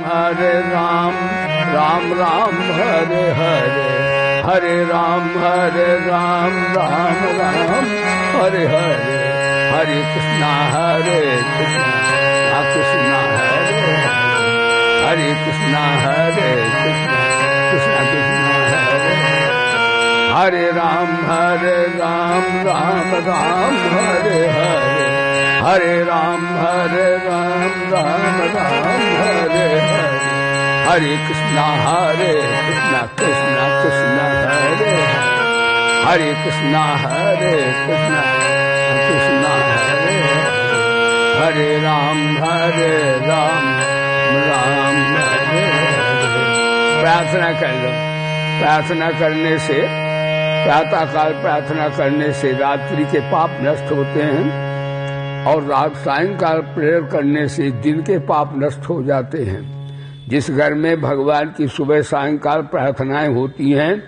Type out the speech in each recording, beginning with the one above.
हरे राम, राम राम हरे हरे, हरे राम, राम राम हरे हरे, हरे कृष्णा कृष्णा हरे हरे, हरे कृष्णा कृष्णा कृष्णा हरे हरे, हरे राम, राम राम हरे हरे, हरे राम, राम हरे हरे, हरे कृष्णा कृष्णा कृष्णा हरे हरे, हरे कृष्णा कृष्णा कृष्णा हरे हरे, हरे राम, राम हरे हरे। प्रार्थना कर लो। प्रार्थना करने से, प्रातः काल प्रार्थना करने से रात्रि के पाप नष्ट होते हैं और रात सायंकाल प्रेयर करने से दिन के पाप नष्ट हो जाते हैं। जिस घर में भगवान की सुबह सायंकाल प्रार्थनाएं होती हैं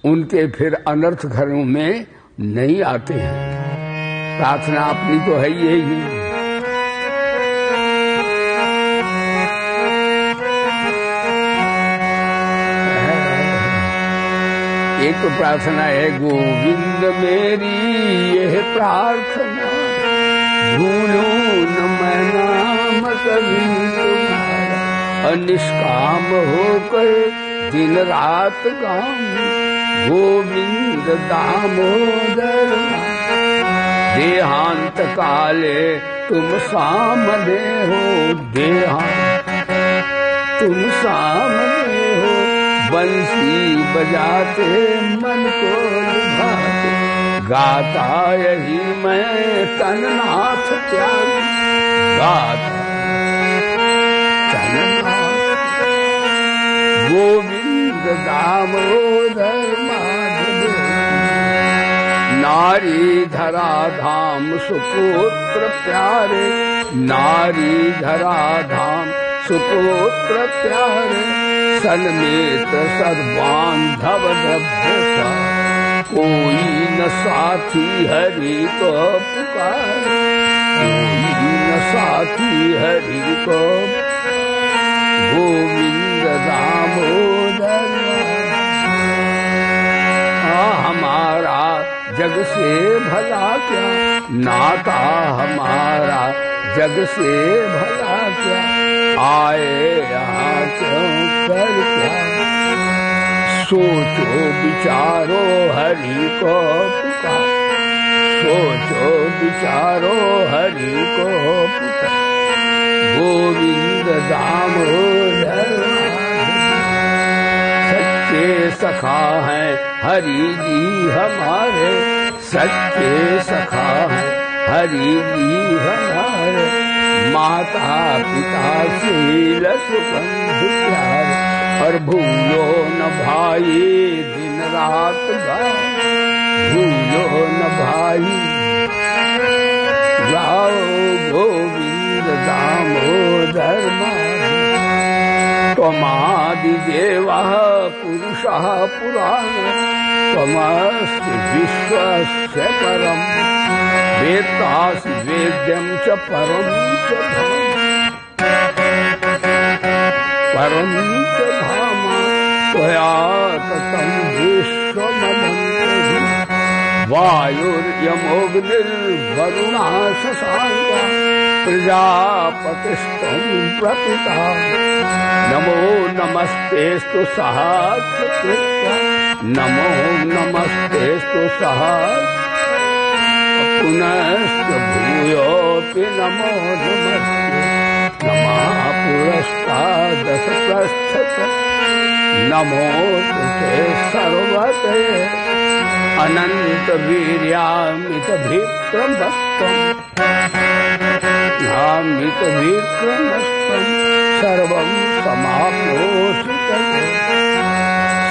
उनके फिर अनर्थ घरों में नहीं आते हैं। प्रार्थना अपनी तो है यही। एक तो प्रार्थना है, गोविंद मेरी यह प्रार्थना, भूलूं न मैं नाम कभी तुम्हारा, अनिष्काम होकर दिन रात गाऊं, गोविंद दामोदर। देहांत काले तुम सामने हो, देहांत तुम सामने हो, बंसी बजाते मन को लुभाते, गाता यही मैं तननाथ त्यागी, गाता तननाथ गोविंद दामोदर माधव। नारी धरा धाम सुपुत्र प्यारे, नारी धरा धाम सुपुत्र प्यारे, सन्मित सद्बांधव द्रव्य, कोई न साथी हरि को पुकारे, कोई न साथी हरि को, गोविंद दामोदर। हमारा जग से भला क्या, नाता हमारा जग से भला क्या, आए यहाँ क्यों कर क्या, सोचो विचारो हरि को पुकार, सोचो विचारो हरि को पुकार, गोविंद दामोदर। सच्चे सखा हैं हरि जी हमारे, सच्चे सखा हैं हरि जी हमारे, माता पिता शील सुबंधु प्यारे, और भूलो न भाई दिन रात गाओ, भूलो न भाई गाओ, गोविंद दामोदर माधव। त्वमादि देवः पुरुषः पुराणः, त्वमस्ति विश्वस्य परम्, वेत्तासि वेद्यं च परं च धाम, परं च धाम, त्वया ततं विश्वमनन्तम्। वायुर्यमोऽग्निर्वरुणः शशाङ्कः, प्रजापतिस्त्वं प्रपितामह। नमो नमस्तेस्तु सहस्रकृत्वा, नमो नमस्तेस्तु सहस्रकृत्वा, पुनश्च भूयोऽपि नमो नमस्ते। नमः पुरस्तादश पृष्ठतः, नमो तुते सर्वते, अनंत वीर्यामितभिक्रमस्त्वं, नामितभिक्रमस्त्वं, सर्वं समाप्नोषि तते।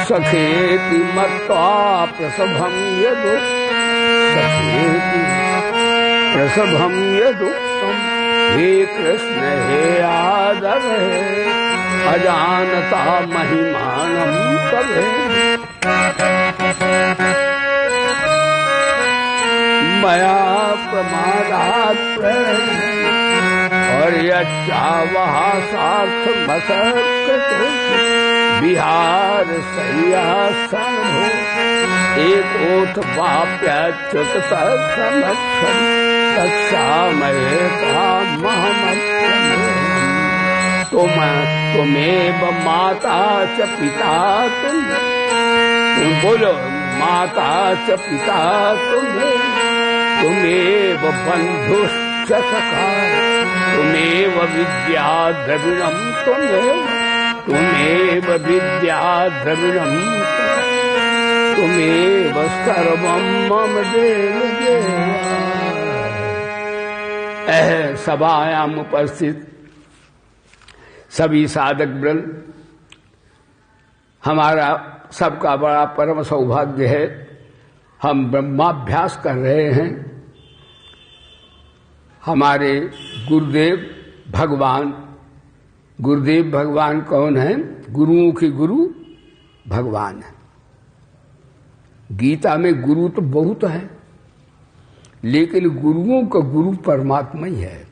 सखेति मत्वा प्रसभं यदुक्तं, सखेति प्रसभं यदुक्तं, हे कृष्ण हे यादव हे, अजानता महिमानं तवे। मया प्रमादात् प्रणयः, और यच्चावह सार्थमसकृत विहार सय्यासन हो एक ओथ वाप्याच्युत तत्समक्षम तत्सामये तुमेव माता च पिता तुम बोलो माता च पिता तुमेव बंधुश्च सखा तुमेव विद्या द्रविणम तुमेव विद्या द्रविणम तुमेव सर्वम मम देव सभायाम उपस्थित सभी साधक वृंद, हमारा सबका बड़ा परम सौभाग्य है, हम ब्रह्माभ्यास कर रहे हैं। हमारे गुरुदेव भगवान कौन है? गुरुओं के गुरु भगवान है। गीता में गुरु तो बहुत है, लेकिन गुरुओं का गुरु परमात्मा ही है।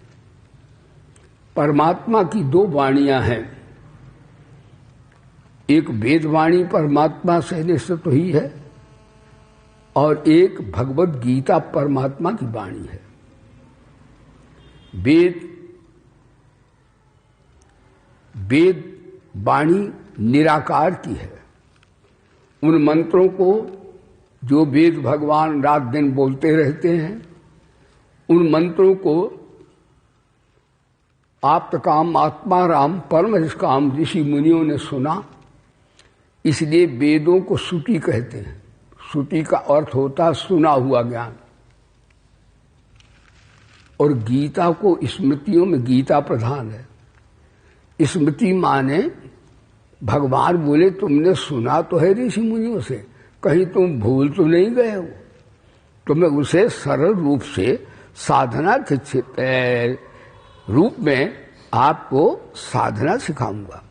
परमात्मा की दो वाणियां हैं, एक वेद वाणी परमात्मा से निश्चित ही है और एक भगवत गीता परमात्मा की वाणी है। वेद वाणी निराकार की है। उन मंत्रों को जो वेद भगवान रात दिन बोलते रहते हैं, उन मंत्रों को आप्तकाम आत्मा राम परम निष्काम ऋषि मुनियों ने सुना, इसलिए वेदों को श्रुति कहते हैं। श्रुति का अर्थ होता सुना हुआ ज्ञान। और गीता को स्मृतियों में गीता प्रधान है। स्मृति माने भगवान बोले तुमने सुना तो है ऋषि मुनियों से, कहीं तुम भूल तो नहीं गए हो। तो मैं उसे सरल रूप से साधना के रूप में आपको साधना सिखाऊंगा।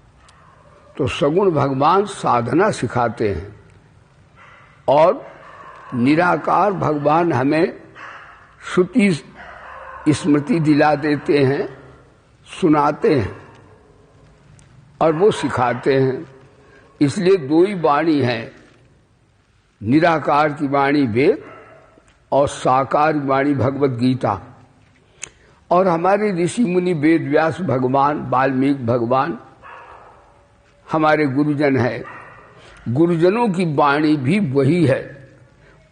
तो सगुण भगवान साधना सिखाते हैं और निराकार भगवान हमें श्रुति स्मृति दिला देते हैं, सुनाते हैं और वो सिखाते हैं। इसलिए दो ही वाणी है, निराकार की वाणी वेद और साकार वाणी भगवत गीता। और हमारे ऋषि मुनि वेद व्यास भगवान, वाल्मीकि भगवान हमारे गुरुजन है। गुरुजनों की वाणी भी वही है,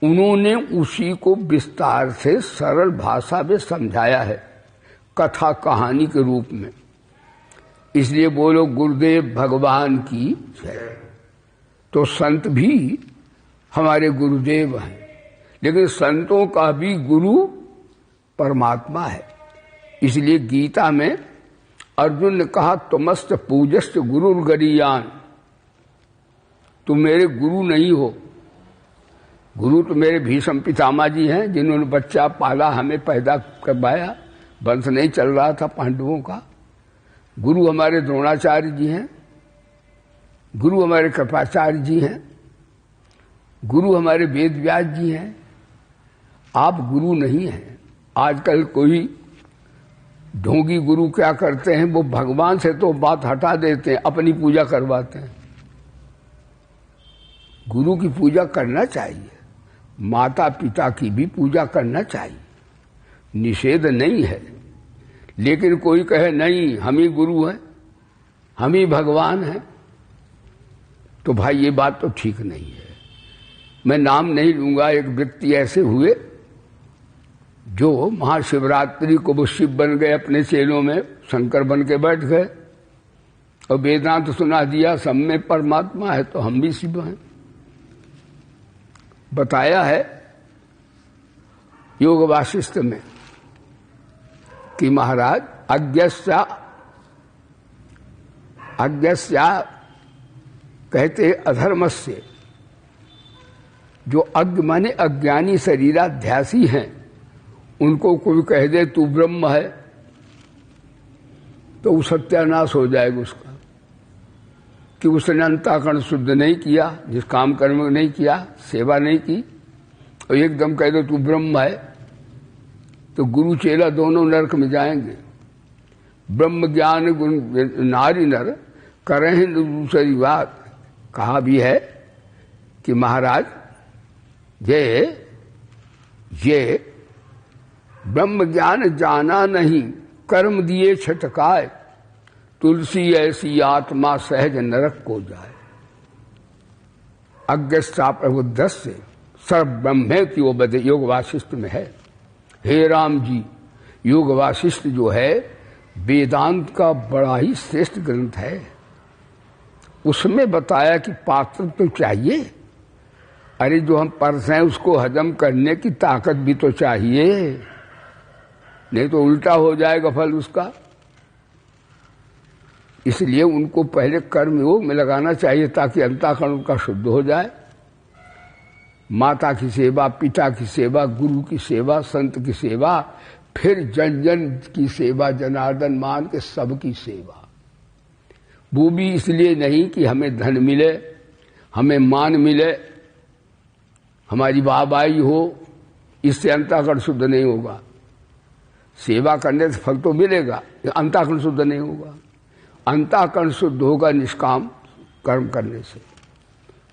उन्होंने उसी को विस्तार से सरल भाषा में समझाया है, कथा कहानी के रूप में। इसलिए बोलो गुरुदेव भगवान की जय। तो संत भी हमारे गुरुदेव हैं, लेकिन संतों का भी गुरु परमात्मा है। इसलिए गीता में अर्जुन ने कहा तुमस्त पूजस्त गुरुर्गरीयान, तुम मेरे गुरु नहीं हो। गुरु तो मेरे भीष्म पितामह जी हैं, जिन्होंने बच्चा पाला, हमें पैदा करवाया, वंश नहीं चल रहा था पांडवों का। गुरु हमारे द्रोणाचार्य जी हैं, गुरु हमारे कृपाचार्य जी हैं, गुरु हमारे वेद व्यास जी हैं। आप गुरु नहीं हैं। आजकल कोई ढोंगी गुरु क्या करते हैं, वो भगवान से तो बात हटा देते हैं, अपनी पूजा करवाते हैं। गुरु की पूजा करना चाहिए, माता पिता की भी पूजा करना चाहिए, निषेध नहीं है। लेकिन कोई कहे नहीं हम ही गुरु हैं, हम ही भगवान हैं, तो भाई ये बात तो ठीक नहीं है। मैं नाम नहीं लूंगा। एक व्यक्ति ऐसे हुए जो महाशिवरात्रि को वो शिव बन गए, अपने चेलों में शंकर बन के बैठ गए और वेदांत सुना दिया, सब में परमात्मा है तो हम भी शिव हैं। बताया है योग वासिष्ठ में कि महाराज अज्ञस्या कहते अधर्मस्य, जो अज्ञ माने अज्ञानी शरीराध्यासी हैं, उनको कोई कह दे तू ब्रह्म है तो वो सत्यानाश हो जाएगा उसका, कि उसने अंतःकरण शुद्ध नहीं किया, जिस काम कर्म नहीं किया, सेवा नहीं की, और एकदम कह दो तू ब्रह्म है, तो गुरु चेला दोनों नरक में जाएंगे। ब्रह्म ज्ञान गुण नारी नर करें दूसरी बात। कहा भी है कि महाराज ये ब्रह्म ज्ञान जाना नहीं, कर्म दिए छटकाए, तुलसी ऐसी आत्मा सहज नरक को जाए। अज्ञस्था प्रबुद्ध से सर्व ब्रह्म की वो बदे योग वासिष्ठ में है। हे राम जी, योग वासिष्ठ जो है वेदांत का बड़ा ही श्रेष्ठ ग्रंथ है। उसमें बताया कि पात्र तो चाहिए। अरे जो हम परस हैं उसको हजम करने की ताकत भी तो चाहिए, नहीं तो उल्टा हो जाएगा फल उसका। इसलिए उनको पहले कर्म योग में लगाना चाहिए ताकि अंतःकरण उनका शुद्ध हो जाए। माता की सेवा, पिता की सेवा, गुरु की सेवा, संत की सेवा, फिर जन जन की सेवा, जनार्दन मान के सबकी सेवा। वो भी इसलिए नहीं कि हमें धन मिले, हमें मान मिले, हमारी वाहवाही हो, इससे अंतःकरण शुद्ध नहीं होगा। सेवा करने से फल तो मिलेगा, अंतःकरण शुद्ध नहीं होगा। अंतःकरण शुद्ध होगा निष्काम कर्म करने से।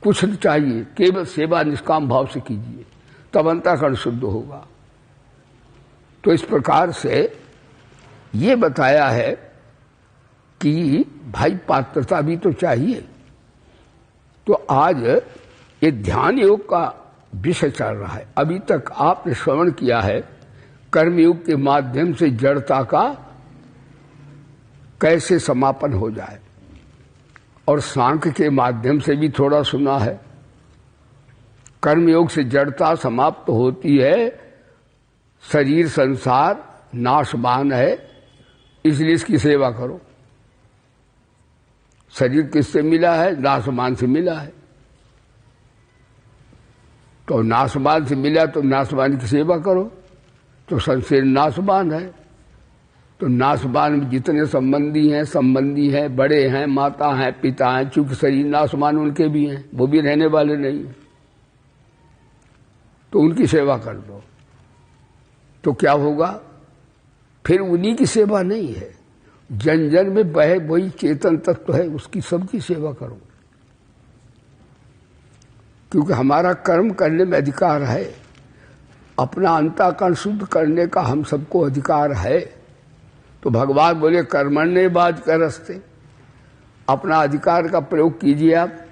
कुछ नहीं चाहिए, केवल सेवा निष्काम भाव से कीजिए, तब अंतःकरण शुद्ध होगा। तो इस प्रकार से ये बताया है कि भाई पात्रता भी तो चाहिए। तो आज ये ध्यान योग का विषय चल रहा है। अभी तक आपने श्रवण किया है कर्मयोग के माध्यम से जड़ता का कैसे समापन हो जाए, और सांख्य के माध्यम से भी थोड़ा सुना है। कर्मयोग से जड़ता समाप्त होती है, शरीर संसार नाशवान है, इसलिए इसकी सेवा करो। शरीर किससे मिला है? नाशवान से मिला है। तो नाशवान से मिला तो नाशवान की सेवा करो। तो शरीर नाशवान है, तो नाशवान में जितने संबंधी हैं, बड़े हैं, माता हैं, पिता हैं, चूंकि शरीर नाशवान उनके भी हैं, वो भी रहने वाले नहीं हैं, तो उनकी सेवा कर दो। तो क्या होगा? फिर उन्हीं की सेवा नहीं है, जन जन में बहे वही चेतन तत्व है, उसकी सबकी सेवा करो। क्योंकि हमारा कर्म करने में अधिकार है, अपना अंतःकरण शुद्ध करने का हम सबको अधिकार है। तो भगवान बोले कर्मण्ये बाज करस्ते, अपना अधिकार का प्रयोग कीजिए आप,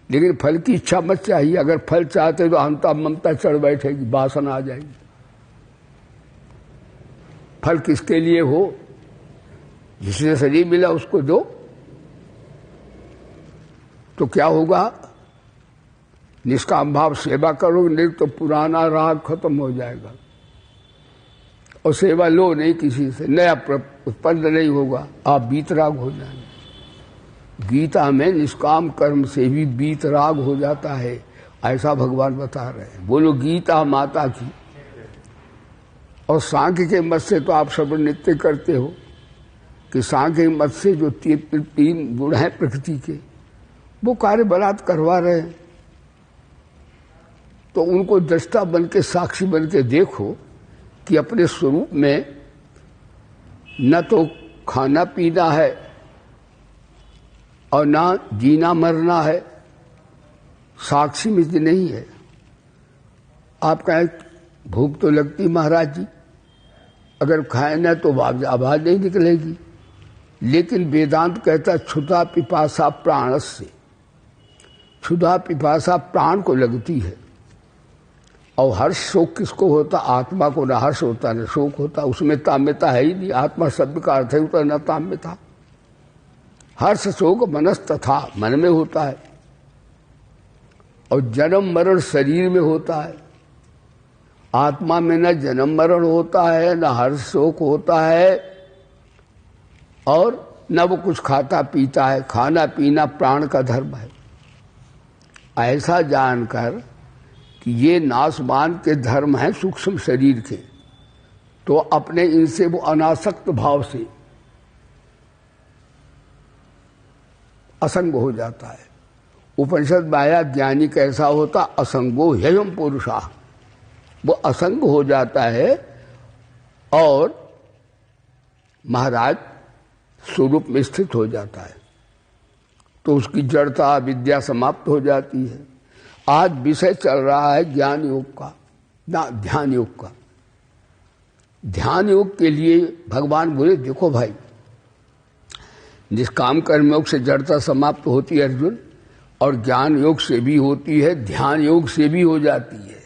लेकिन फल की इच्छा मत चाहिए। अगर फल चाहते तो अहंता ममता चढ़ बैठेगी, वासना आ जाएगी। फल किसके लिए हो? जिसने शरीर मिला उसको दो। तो क्या होगा? निष्काम भाव सेवा करोगे, नहीं तो पुराना राग खत्म हो जाएगा, और सेवा लो नहीं किसी से, नया उत्पन्न नहीं होगा, आप बीतराग हो जाएंगे। गीता में निष्काम कर्म से भी बीतराग हो जाता है, ऐसा भगवान बता रहे हैं। बोलो गीता माता की। और सांख्य के मत से तो आप सब नित्य करते हो कि सांख्य मत से जो तीन गुण हैं प्रकृति के, वो कार्य बलात् करवा रहे हैं। तो उनको दृष्टा बन के, साक्षी बन के देखो कि अपने स्वरूप में न तो खाना पीना है और ना जीना मरना है, साक्षी में नहीं है। आप कहें भूख तो लगती महाराज जी, अगर खाए ना तो आवाज नहीं निकलेगी, लेकिन वेदांत कहता क्षुधा पिपासा प्राणस्य। क्षुधा पिपासा प्राण को लगती है, और हर्ष शोक किसको होता? आत्मा को। न हर्ष होता न शोक होता, उसमें ताम्यता है ही नहीं। आत्मा शब्द का अर्थ है होता न ताम्यता। हर्ष शोक मनस तथा, मन में होता है, और जन्म मरण शरीर में होता है। आत्मा में न जन्म मरण होता है, न हर्ष शोक होता है, और न वो कुछ खाता पीता है। खाना पीना प्राण का धर्म है। ऐसा जानकर कि ये नाशवान के धर्म हैं सूक्ष्म शरीर के, तो अपने इनसे वो अनासक्त भाव से असंग हो जाता है। उपनिषद में आया ज्ञानी कैसा होता? असंगो ह्ययम् पुरुषा। वो असंग हो जाता है, और महाराज स्वरूप में स्थित हो जाता है, तो उसकी जड़ता विद्या समाप्त हो जाती है। आज विषय चल रहा है ज्ञान योग का, ना ध्यान योग का। ध्यान योग के लिए भगवान बोले देखो भाई, निष्काम कर्म योग से जड़ता समाप्त होती है अर्जुन, और ज्ञान योग से भी होती है, ध्यान योग से भी हो जाती है।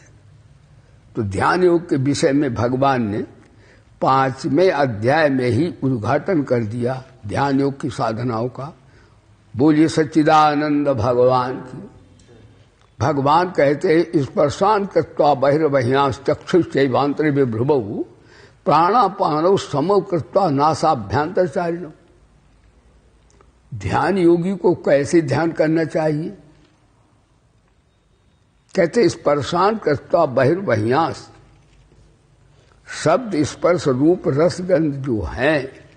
तो ध्यान योग के विषय में भगवान ने 5वें अध्याय में ही उद्घाटन कर दिया ध्यान योग की साधनाओं का। बोलिए सच्चिदानंद भगवान की। भगवान कहते हैं स्पर्शान कृत्वा बहिर्बह्यांश चक्षुश्चैवांतरे विभ्रुवौ प्राणापानौ समौ कृत्वा नासाभ्यंतरचारिणौ। ध्यान योगी को कैसे ध्यान करना चाहिए? कहते स्पर्शान कृत्वा बहिर्बह्यांश, शब्द स्पर्श रूप रसगंध जो है,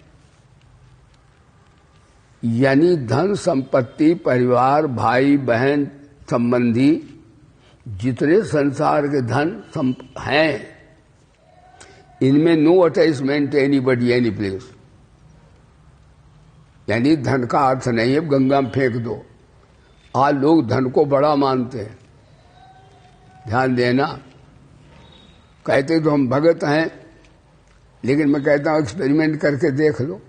यानी धन संपत्ति परिवार भाई बहन संबंधी जितने संसार के धन हैं, इनमें no attachment anybody any place. यानी धन का अर्थ नहीं है गंगा में फेंक दो। आज लोग धन को बड़ा मानते हैं, ध्यान देना। कहते तो हम भगत हैं, लेकिन मैं कहता हूं एक्सपेरिमेंट करके देख लो।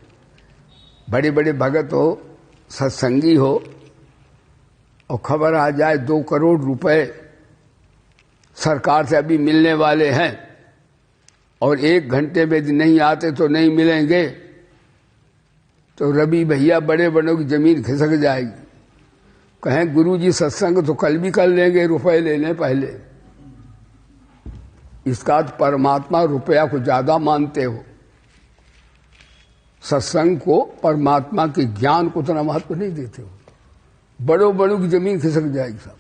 बड़े बड़े भगत हो, सत्संगी हो, और खबर आ जाए 2 करोड़ रुपए सरकार से अभी मिलने वाले हैं, और 1 घंटे में नहीं आते तो नहीं मिलेंगे, तो रवि भैया बड़े बड़ों की जमीन खिसक जाएगी। कहें गुरुजी सत्संग तो कल भी कर लेंगे, रुपए लेने पहले। इसका परमात्मा रुपया को ज्यादा मानते हो, सत्संग को परमात्मा के ज्ञान को उतना महत्व नहीं देते हो। बड़ों बड़ों की जमीन खिसक जाएगी सब।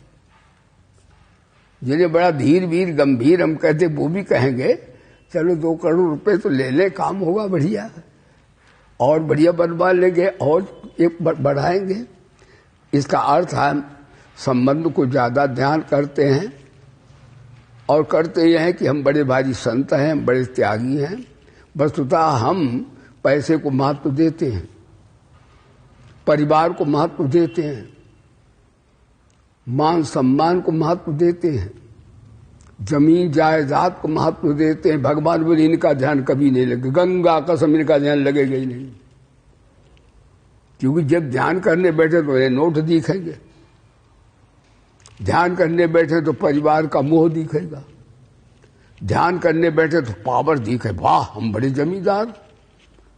जिन्हें बड़ा धीर वीर गंभीर हम कहते वो भी कहेंगे चलो 2 करोड़ रुपए तो ले ले, काम होगा बढ़िया, और बढ़िया बनवा लेंगे और एक बढ़ाएंगे। इसका अर्थ हम संबंध को ज्यादा ध्यान करते हैं, और करते यह हैं कि हम बड़े भारी संत हैं, बड़े त्यागी हैं। वस्तुतः हम पैसे को महत्व देते हैं, परिवार को महत्व देते हैं, मान सम्मान को महत्व देते हैं, जमीन जायदाद को महत्व देते हैं। भगवान बोले इनका ध्यान कभी नहीं लगे, गंगा कसम इनका ध्यान लगेगा ही नहीं। क्योंकि जब ध्यान करने बैठे तो ये नोट दिखेंगे, ध्यान करने बैठे तो परिवार का मोह दिखेगा, ध्यान करने बैठे तो पावर दिखे, वाह हम बड़े जमींदार,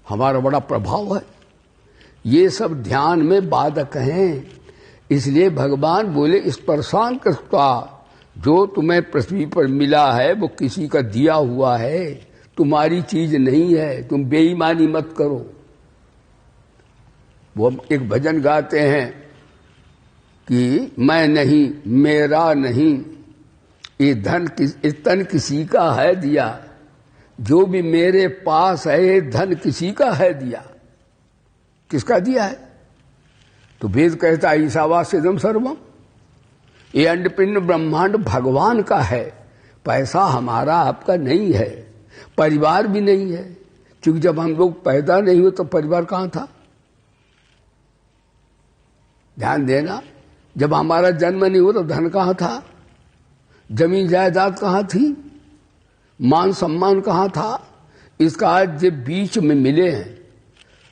हमारा बड़ा प्रभाव है। ये सब ध्यान में बाधक हैं। इसलिए भगवान बोले स्पर्शान कृत्वा, जो तुम्हें पृथ्वी पर मिला है वो किसी का दिया हुआ है, तुम्हारी चीज नहीं है, तुम बेईमानी मत करो। वो एक भजन गाते हैं कि मैं नहीं, मेरा नहीं, ये तन किसी का है दिया, जो भी मेरे पास है ये धन किसी का है दिया। किसका दिया है? तो वेद कहता है ईशावास्यदम सर्वम, ये अंडपिंड ब्रह्मांड भगवान का है, पैसा हमारा आपका नहीं है, परिवार भी नहीं है। क्योंकि जब हम लोग पैदा नहीं हुए तो परिवार कहां था? ध्यान देना, जब हमारा जन्म नहीं हुआ तो धन कहां था, जमीन जायदाद कहां थी, मान सम्मान कहां था? इसका आज जब बीच में मिले हैं,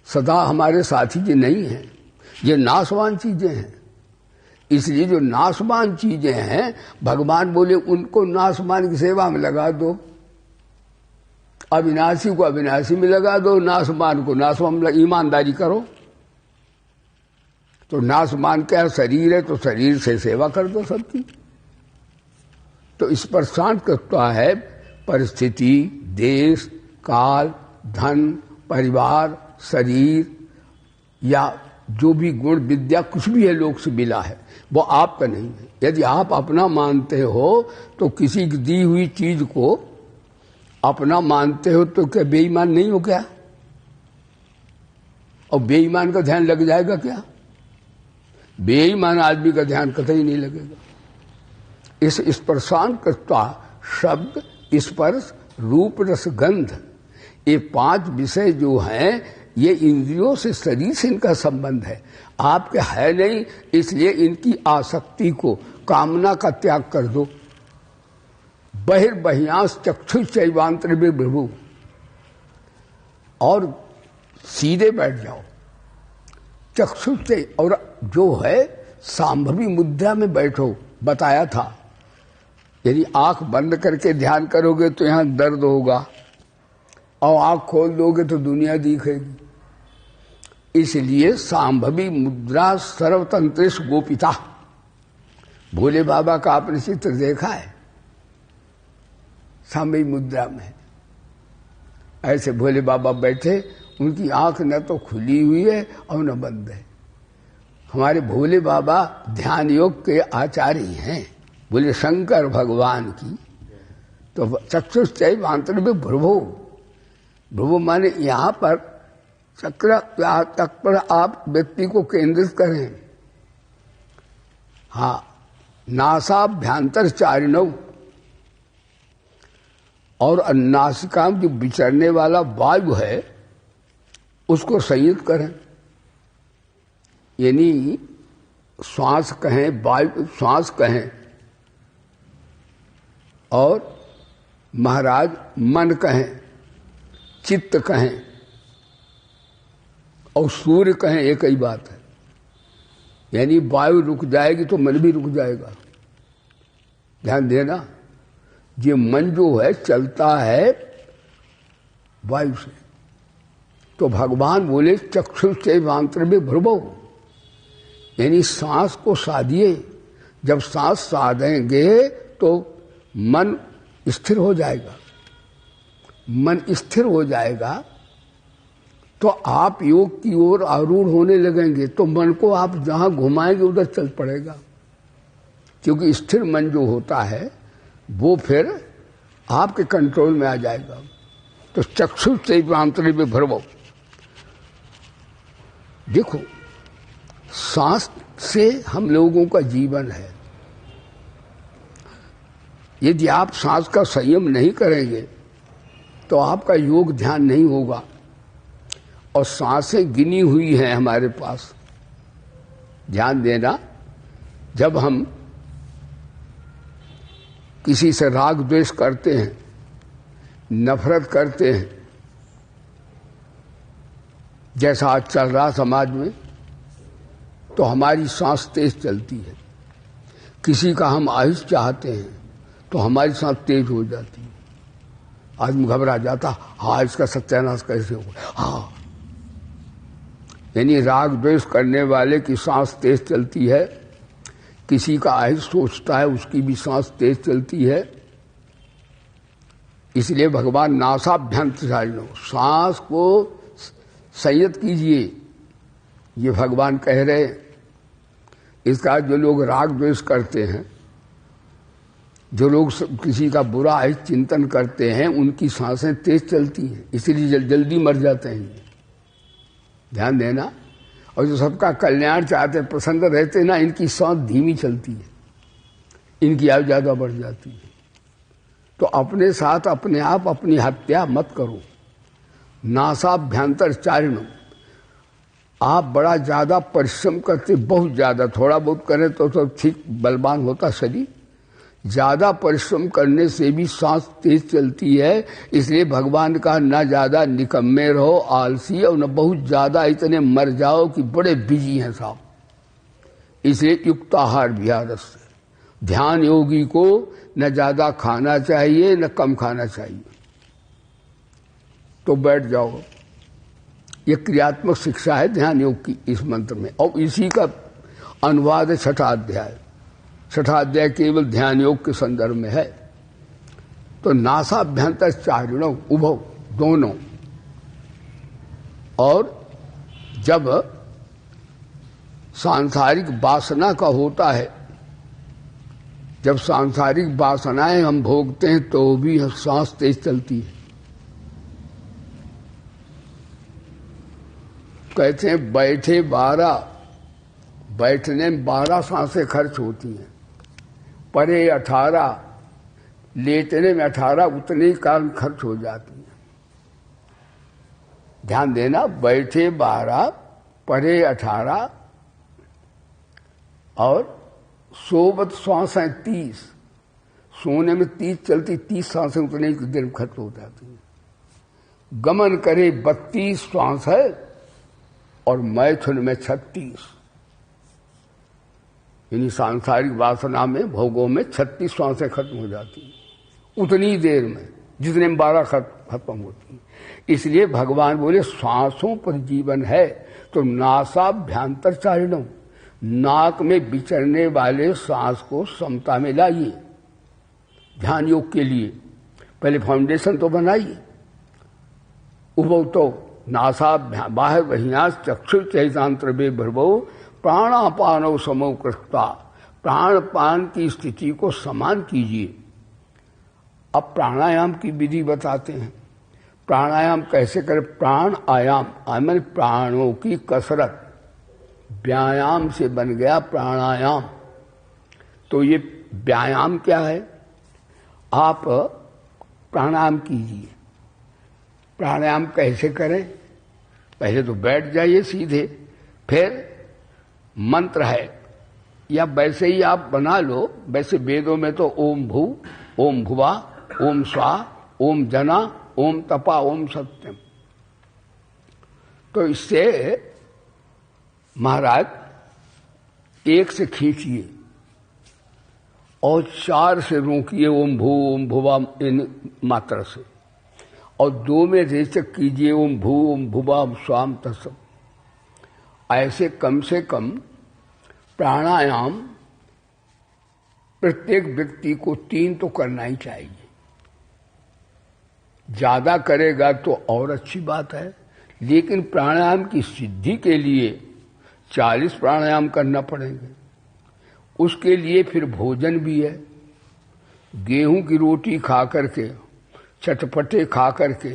सदा हमारे साथी जी नहीं हैं, ये नाशवान चीजें हैं। इसलिए जो नाशवान चीजें हैं, भगवान बोले उनको नाशवान की सेवा में लगा दो, अविनाशी को अविनाशी में लगा दो, नाशवान को नाशवान में ईमानदारी करो। तो नाशवान क्या शरीर है, तो शरीर से सेवा कर दो सबकी। तो इस पर शांत करता है परिस्थिति, देश, काल, धन, परिवार, शरीर, या जो भी गुण विद्या कुछ भी है लोक से मिला है, वो आपका नहीं है। यदि आप अपना मानते हो तो किसी की दी हुई चीज को अपना मानते हो तो क्या बेईमान नहीं हो क्या? और बेईमान का ध्यान लग जाएगा क्या? बेईमान आदमी का ध्यान कतई नहीं लगेगा। इस स्पर्शान कर्ता शब्द, स्पर्श, रूप, रस, गंध, ये 5 विषय जो हैं ये इंद्रियों से, शरीर से इनका संबंध है, आपके है नहीं, इसलिए इनकी आसक्ति को, कामना का त्याग कर दो। बहिर्बह्यांस चक्षु चैवांतर में प्रभु, और सीधे बैठ जाओ चक्षु से, और जो है सांभवी मुद्रा में बैठो, बताया था। यदि आंख बंद करके ध्यान करोगे तो यहां दर्द होगा, और आंख खोल दोगे तो दुनिया दिखेगी। इसलिए सांभवी मुद्रा सर्वतंत्रेश गोपिता। भोले बाबा का आपने चित्र देखा है, सांभवी मुद्रा में ऐसे भोले बाबा बैठे, उनकी आंख न तो खुली हुई है और न बंद है। हमारे भोले बाबा ध्यान योग के आचार्य हैं, बोले शंकर भगवान की। तो चक्षुश्चैवांतर में भ्रुवो, भ्रुवो माने यहां पर चक्र तक पर आप व्यक्ति को केंद्रित करें। हाँ, नासाभ्यांतर चारिणव, और नासिका में जो विचरने वाला वायु है उसको संयुक्त करें। यानी श्वास कहें, वायु श्वास कहें, और महाराज मन कहें, चित्त कहें, और सूर्य कहें, एक ही बात है। यानी वायु रुक जाएगी तो मन भी रुक जाएगा। ध्यान देना, ये मन जो है चलता है वायु से। तो भगवान बोले चक्षुश्चैवांतर में भ्रुवो, यानी सांस को साधिए। जब सांस साधेंगे तो मन स्थिर हो जाएगा। मन स्थिर हो जाएगा तो आप योग की ओर आरूढ़ होने लगेंगे, तो मन को आप जहां घुमाएंगे उधर चल पड़ेगा। क्योंकि स्थिर मन जो होता है वो फिर आपके कंट्रोल में आ जाएगा। तो चक्षुश्चैवांतर में भ्रुवो। देखो, सांस से हम लोगों का जीवन है। यदि आप सांस का संयम नहीं करेंगे तो आपका योग ध्यान नहीं होगा। और सांसें गिनी हुई हैं हमारे पास। ध्यान देना, जब हम किसी से राग द्वेष करते हैं, नफरत करते हैं, जैसा आज चल रहा समाज में, तो हमारी सांस तेज चलती है। किसी का हम आयुष चाहते हैं तो हमारी सांस तेज हो जाती है। आदमी घबरा जाता, हाँ इसका सत्यानाश कैसे होगा। हाँ, यानी राग द्वेष करने वाले की सांस तेज चलती है। किसी का आयुष सोचता है, उसकी भी सांस तेज चलती है। इसलिए भगवान नासाभ्यंतरायणो, सांस को संयत कीजिए, ये भगवान कह रहे। इसका जो लोग राग द्वेष करते हैं, जो लोग किसी का बुरा आयुष चिंतन करते हैं, उनकी सांसें तेज चलती हैं, इसलिए जल्दी मर जाते हैं। ध्यान देना। और जो सबका कल्याण चाहते, प्रसन्न रहते ना, इनकी सांस धीमी चलती है, इनकी आयु ज्यादा बढ़ जाती है। तो अपने साथ अपने आप अपनी हत्या मत करो। नासाभ्यंतर चारिणो, आप बड़ा ज्यादा परिश्रम करते, बहुत ज्यादा, थोड़ा बहुत करें तो ठीक बलवान होता शरीर। ज्यादा परिश्रम करने से भी सांस तेज चलती है। इसलिए भगवान का न ज्यादा निकम्मे रहो, आलसी, और न बहुत ज्यादा इतने मर जाओ कि बड़े बिजी हैं साहब। इसलिए युक्त आहार विहार से ध्यान योगी को न ज्यादा खाना चाहिए न कम खाना चाहिए। तो बैठ जाओ। ये क्रियात्मक शिक्षा है ध्यान योग की इस मंत्र में, और इसी का अनुवाद है छठा अध्याय। छठा अध्याय केवल ध्यान योग के संदर्भ में है। तो नासाभ्यंतर चारिणो उभौ, दोनों। और जब सांसारिक वासना का होता है, जब सांसारिक वासनाएं हम भोगते हैं तो भी सांस तेज चलती है। कहते हैं बैठने में 12 सांसें खर्च होती हैं, परे 18, लेटने में 18, उतने ही काल खर्च हो जाती है। ध्यान देना, बैठे 12, पढ़े 18 और सोबत श्वासें 30। सोने में 30 चलती, 30 सांसें उतने की देर में खत्म हो जाती है। गमन करे 32 श्वास है और मैथुन में 36। यानी सांसारिक वासना में, भोगों में 36 श्वासें खत्म हो जाती हैं उतनी देर में जितने में 12 खत्म होती हैं। इसलिए भगवान बोले श्वासों पर जीवन है तो नासाभ्यांतर चारिणों, नाक में विचरने वाले सांस को समता में लाइए। ध्यान योग के लिए पहले फाउंडेशन तो बनाइए। उभौ तो नासा बाह्य बहियास चक्षु चैतांत्र बे भर्भो प्राणापानव समो कृष्टा, प्राण पान की स्थिति को समान कीजिए। अब प्राणायाम की विधि बताते हैं। प्राणायाम कैसे करें? प्राण आयाम, मैंने प्राणों की कसरत, व्यायाम से बन गया प्राणायाम। तो ये व्यायाम क्या है? आप प्राणायाम कीजिए। प्राणायाम कैसे करें? पहले तो बैठ जाइए सीधे, फिर मंत्र है या वैसे ही आप बना लो। वैसे वेदों में तो ओम भू, ओम भुवा, ओम स्वा, ओम जना, ओम तपा, ओम सत्यम। तो इससे महाराज 1 से खींचिए और 4 से रोकिए, ओम भू ओम भुवा इन मात्रा से, और 2 में रेचक कीजिए, ओम भू ओम भुवा ओम स्वाम तत्सम। ऐसे कम से कम प्राणायाम प्रत्येक व्यक्ति को 3 तो करना ही चाहिए। ज्यादा करेगा तो और अच्छी बात है, लेकिन प्राणायाम की सिद्धि के लिए 40 प्राणायाम करना पड़ेंगे। उसके लिए फिर भोजन भी है। गेहूं की रोटी खा करके, चटपटे खा करके,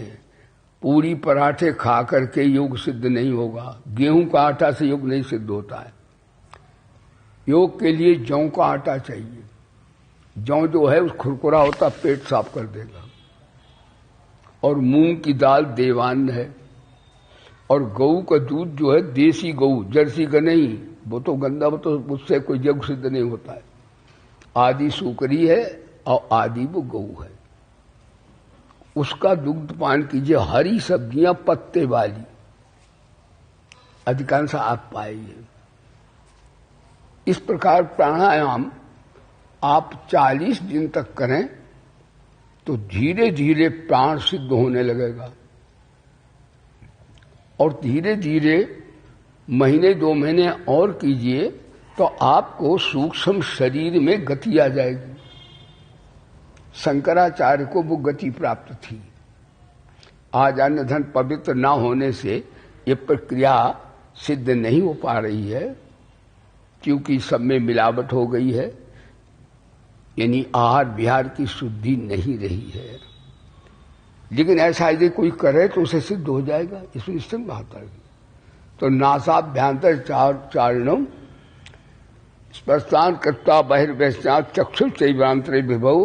पूरी पराठे खा करके योग सिद्ध नहीं होगा। गेहूं का आटा से योग नहीं सिद्ध होता है। योग के लिए जौ का आटा चाहिए। जौ जो है उस खुरकुरा होता, पेट साफ कर देगा। और मूंग की दाल देवान है। और गऊ का दूध जो है देसी गऊ, जर्सी का नहीं, वो तो गंदा, वो तो उससे कोई योग सिद्ध नहीं होता है। आदि सूकरी है और आदि वो गऊ है। उसका दुग्ध पान कीजिए। हरी सब्जियां पत्ते वाली अधिकांश आप पाइए। इस प्रकार प्राणायाम आप 40 दिन तक करें तो धीरे धीरे प्राण सिद्ध होने लगेगा। और धीरे धीरे महीने 2 महीने और कीजिए तो आपको सूक्ष्म शरीर में गति आ जाएगी। शंकराचार्य को वो गति प्राप्त थी। आज अन्न धन पवित्र ना होने से ये प्रक्रिया सिद्ध नहीं हो पा रही है, क्योंकि सब में मिलावट हो गई है। यानी आहार विहार की शुद्धि नहीं रही है। लेकिन ऐसा यदि कोई करे तो उसे सिद्ध हो जाएगा, इसमें निश्चित बात है। तो नासाभ्यांतर चारणम स्पर्शान कृत्वा बहिर्वैश्चात चक्षु चैवांतरे विभव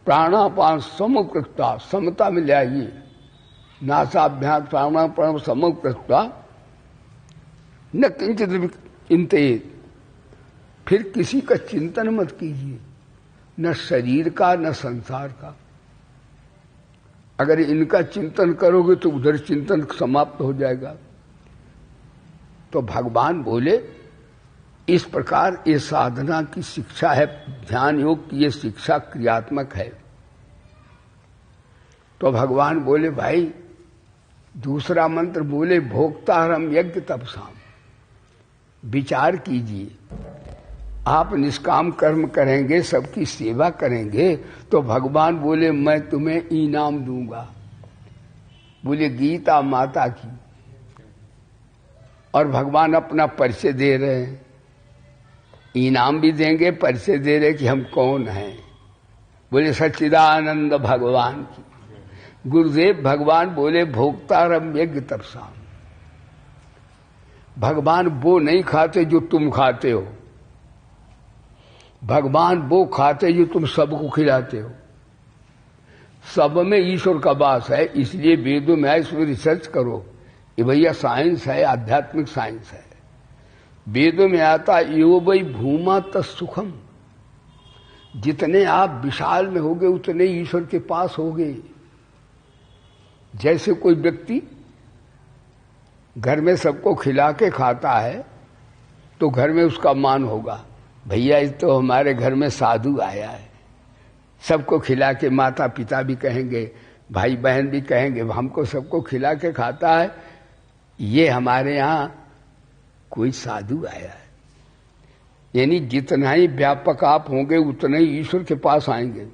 प्राणापान समुकृत्वा, समता में ले आइए। नासाभ्यास प्राणापान समुकृत्वा न किंचित चिंतित, फिर किसी का चिंतन मत कीजिए, न शरीर का न संसार का। अगर इनका चिंतन करोगे तो उधर चिंतन समाप्त हो जाएगा। तो भगवान बोले इस प्रकार ये साधना की शिक्षा है, ध्यान योग की ये शिक्षा क्रियात्मक है। तो भगवान बोले भाई दूसरा मंत्र बोले भोक्तारम यज्ञ तपसाम, विचार कीजिए। आप निष्काम कर्म करेंगे, सबकी सेवा करेंगे, तो भगवान बोले मैं तुम्हें इनाम दूंगा। बोले गीता माता की। और भगवान अपना परिचय दे रहे हैं, इनाम भी देंगे, परिचय दे रहे कि हम कौन हैं। बोले सच्चिदानंद भगवान की। गुरुदेव भगवान बोले भोक्तारम यज्ञ तपसाम। भगवान वो नहीं खाते जो तुम खाते हो, भगवान वो खाते जो तुम सबको खिलाते हो। सब में ईश्वर का वास है, इसलिए वेदों में इसमें रिसर्च करो। ये भैया साइंस है, आध्यात्मिक साइंस है। वेदों में आता यो वै भूमा तत्सुखम, जितने आप विशाल में होगे उतने ईश्वर के पास होगे। जैसे कोई व्यक्ति घर में सबको खिला के खाता है तो घर में उसका मान होगा, भैया इस तो हमारे घर में साधु आया है। सबको खिला के, माता पिता भी कहेंगे, भाई बहन भी कहेंगे, हमको सबको खिला के खाता है, ये हमारे यहाँ कोई साधु आया है। यानी जितना ही व्यापक आप होंगे उतने ही ईश्वर के पास आएंगे।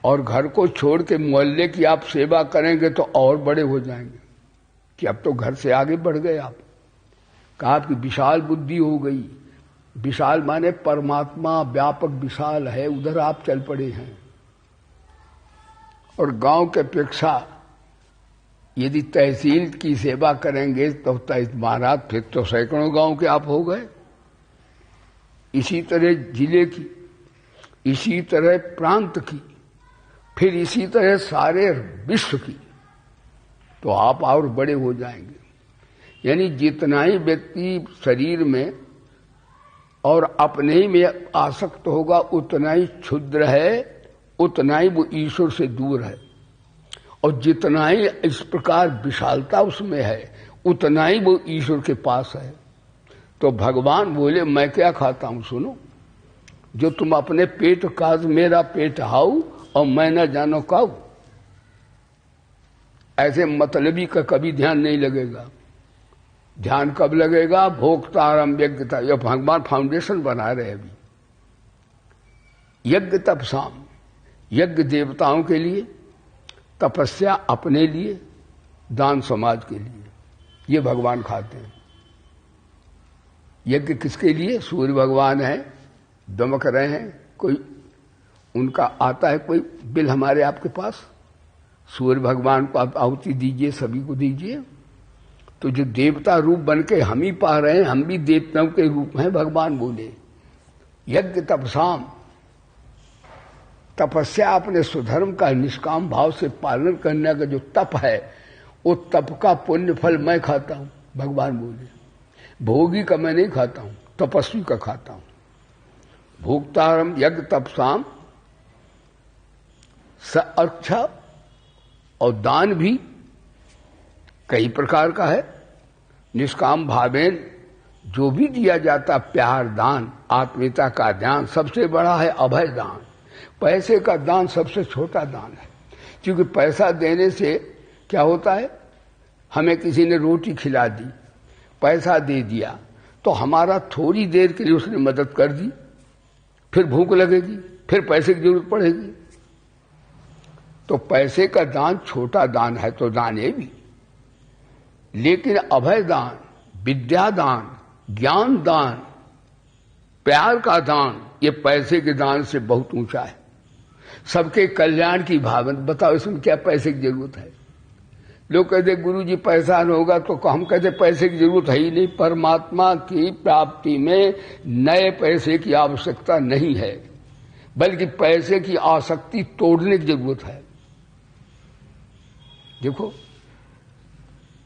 और घर को छोड़ के मोहल्ले की आप सेवा करेंगे तो और बड़े हो जाएंगे कि अब तो घर से आगे बढ़ गए आप। कहा आपकी विशाल बुद्धि हो गई। विशाल माने परमात्मा व्यापक विशाल है, उधर आप चल पड़े हैं। और गांव के अपेक्षा यदि तहसील की सेवा करेंगे तो महाराज फिर तो सैकड़ों गांव के आप हो गए। इसी तरह जिले की, इसी तरह प्रांत की, फिर इसी तरह सारे विश्व की, तो आप और बड़े हो जाएंगे। यानी जितना ही व्यक्ति शरीर में और अपने ही में आसक्त होगा उतना ही क्षुद्र है, उतना ही वो ईश्वर से दूर है। और जितना ही इस प्रकार विशालता उसमें है उतना ही वो ईश्वर के पास है। तो भगवान बोले मैं क्या खाता हूं, सुनो, जो तुम अपने पेट काज मेरा पेट हाउ और मैं न जानो काऊ। ऐसे मतलबी का कभी ध्यान नहीं लगेगा। ध्यान कब लगेगा? भोक्तारम यज्ञता। यह भगवान फाउंडेशन बना रहे अभी। यज्ञ तपसाम, यज्ञ देवताओं के लिए, तपस्या अपने लिए, दान समाज के लिए, ये भगवान खाते हैं। यज्ञ किसके लिए? सूर्य भगवान है, दमक रहे हैं, कोई उनका आता है कोई बिल हमारे आपके पास, सूर्य भगवान को आप आहुति दीजिए, सभी को दीजिए। तो जो देवता रूप बन के हम ही पा रहे हैं, हम भी देवताओं के रूप हैं। भगवान बोले यज्ञ तपसाम, तपस्या अपने स्वधर्म का निष्काम भाव से पालन करने का जो तप है, वो तप का पुण्य फल मैं खाता हूं। भगवान बोले भोगी का मैं नहीं खाता हूं, तपस्वी का खाता हूं। भोक्तारम यज्ञ तपसाम स अच्छा। और दान भी कई प्रकार का है। निष्काम भावेन जो भी दिया जाता, प्यार दान, आत्मीयता का दान, सबसे बड़ा है अभय दान। पैसे का दान सबसे छोटा दान है, क्योंकि पैसा देने से क्या होता है, हमें किसी ने रोटी खिला दी, पैसा दे दिया, तो हमारा थोड़ी देर के लिए उसने मदद कर दी, फिर भूख लगेगी, फिर पैसे की जरूरत पड़ेगी। तो पैसे का दान छोटा दान है, तो दान ये भी। लेकिन अभय दान, विद्या दान, ज्ञान दान, प्यार का दान, ये पैसे के दान से बहुत ऊंचा है। सबके कल्याण की भावना। बताओ इसमें क्या पैसे की जरूरत है? लोग कहते गुरुजी पैसा न होगा, तो हम कहते पैसे की जरूरत है ही नहीं। परमात्मा की प्राप्ति में नए पैसे की आवश्यकता नहीं है, बल्कि पैसे की आसक्ति तोड़ने की जरूरत है। देखो,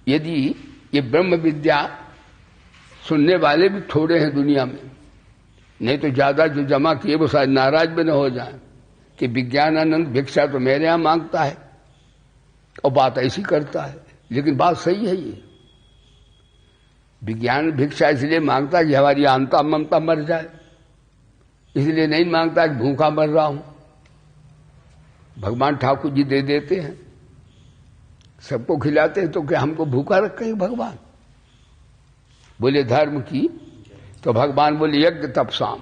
यदि ये ब्रह्म विद्या सुनने वाले भी थोड़े हैं दुनिया में, नहीं तो ज्यादा जो जमा किए वो शायद नाराज भी न हो जाए कि विज्ञानानंद भिक्षा तो मेरे यहां मांगता है और बात ऐसी करता है। लेकिन बात सही है। ये विज्ञान भिक्षा इसलिए मांगता है कि हमारी आंता ममता मर जाए, इसलिए नहीं मांगता कि भूखा मर रहा हूं। भगवान ठाकुर जी दे देते हैं, सबको खिलाते हैं, तो क्या हमको भूखा रखेंगे भगवान? बोले धर्म की, तो भगवान बोले यज्ञ तपसाम,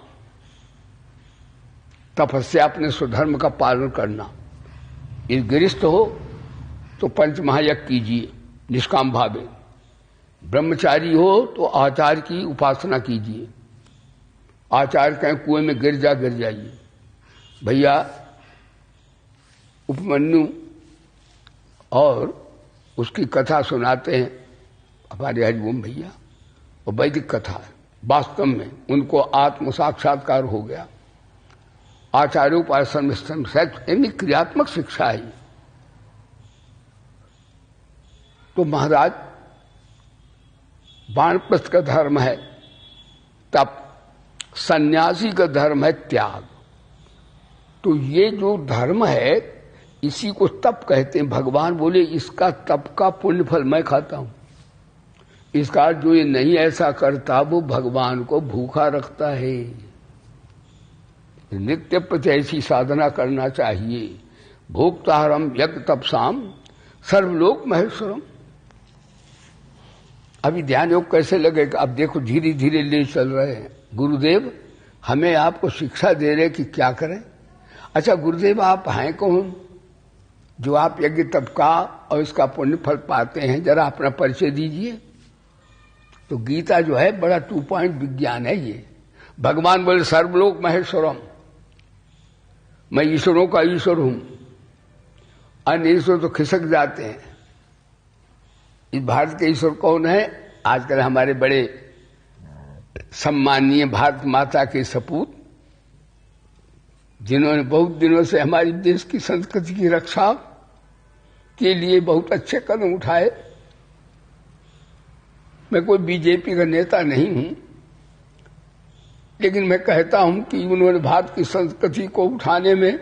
तपस्या अपने स्वधर्म का पालन करना। इस गृहस्थ हो तो पंच महायज्ञ कीजिए निष्काम भावे, ब्रह्मचारी हो तो आचार्य की उपासना कीजिए। आचार्य कहें कुएं में गिर जाइए। भैया उपमन्यु और उसकी कथा सुनाते हैं हमारे हरिओम भैया, और वैदिक कथा है। वास्तव में उनको आत्म साक्षात्कार हो गया। आचार्योपासन में क्रियात्मक शिक्षा है। तो महाराज वानप्रस्थ का धर्म है तप, सन्यासी का धर्म है त्याग। तो ये जो धर्म है इसी को तप कहते हैं। भगवान बोले इसका तप का पुण्य फल मैं खाता हूं। इसका जो ये नहीं ऐसा करता वो भगवान को भूखा रखता है। नित्य प्रति ऐसी साधना करना चाहिए। भोक्तारम यज्ञ तपसाम सर्वलोक महेश्वरम। अभी ध्यान योग कैसे लगेगा? अब देखो धीरे धीरे ले चल रहे हैं। गुरुदेव हमें आपको शिक्षा दे रहे कि क्या करें। अच्छा गुरुदेव आप हैं कौन जो आप यज्ञ तप का और इसका पुण्य फल पाते हैं? जरा अपना परिचय दीजिए। तो गीता जो है बड़ा 2 पॉइंट विज्ञान है ये। भगवान बोले सर्वलोक महेश्वरम, मैं ईश्वरों का ईश्वर हूं। अन्य ईश्वर तो खिसक जाते हैं। इस भारत के ईश्वर कौन है? आजकल हमारे बड़े सम्माननीय भारत माता के सपूत, जिन्होंने बहुत दिनों से हमारी देश की संस्कृति की रक्षा के लिए बहुत अच्छे कदम उठाए। मैं कोई बीजेपी का नेता नहीं हूं, लेकिन मैं कहता हूं कि उन्होंने भारत की संस्कृति को उठाने में,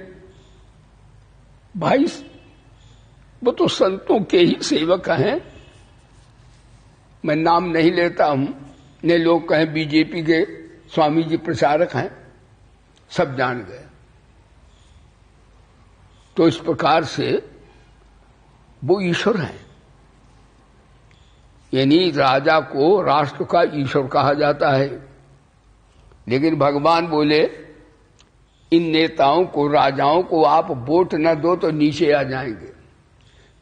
भाई वो तो संतों के ही सेवक हैं। मैं नाम नहीं लेता हूं, ने लोग कहें बीजेपी के स्वामी जी प्रचारक हैं, सब जान गए। तो इस प्रकार से वो ईश्वर हैं। यानी राजा को राष्ट्र का ईश्वर कहा जाता है। लेकिन भगवान बोले इन नेताओं को, राजाओं को आप वोट न दो तो नीचे आ जाएंगे।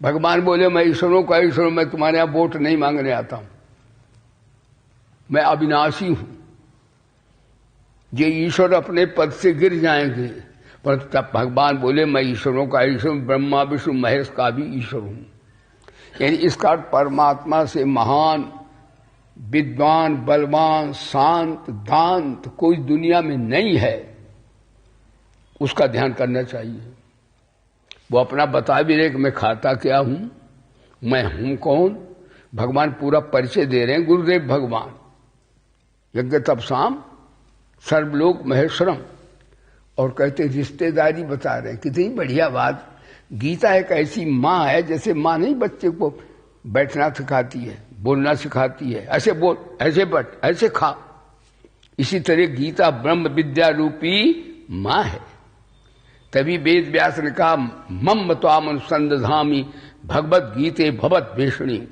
भगवान बोले मैं ईश्वरों का ईश्वर, मैं तुम्हारे यहां वोट नहीं मांगने आता हूं, मैं अविनाशी हूं। ये ईश्वर अपने पद से गिर जाएंगे, पर तब भगवान बोले मैं ईश्वरों का ईश्वर, ब्रह्मा विष्णु महेश का भी ईश्वर हूं। यानी इसका परमात्मा से महान, विद्वान, बलवान, शांत, दांत कोई दुनिया में नहीं है। उसका ध्यान करना चाहिए। वो अपना बता भी रहे कि मैं खाता क्या हूं, मैं हूं कौन। भगवान पूरा परिचय दे रहे हैं, गुरुदेव भगवान। यज्ञ तपसाम सर्वलोक महेश्वरम। और कहते रिश्तेदारी बता रहे हैं। कितनी बढ़िया बात। गीता एक ऐसी माँ है, जैसे माँ नहीं बच्चे को बैठना सिखाती है, बोलना सिखाती है, ऐसे बोल, ऐसे बैठ, ऐसे खा। इसी तरह गीता ब्रह्म विद्या रूपी माँ है। तभी वेद व्यास ने कहा मम त्वाम अनुसंधामी भगवत गीते भवत भेषणी।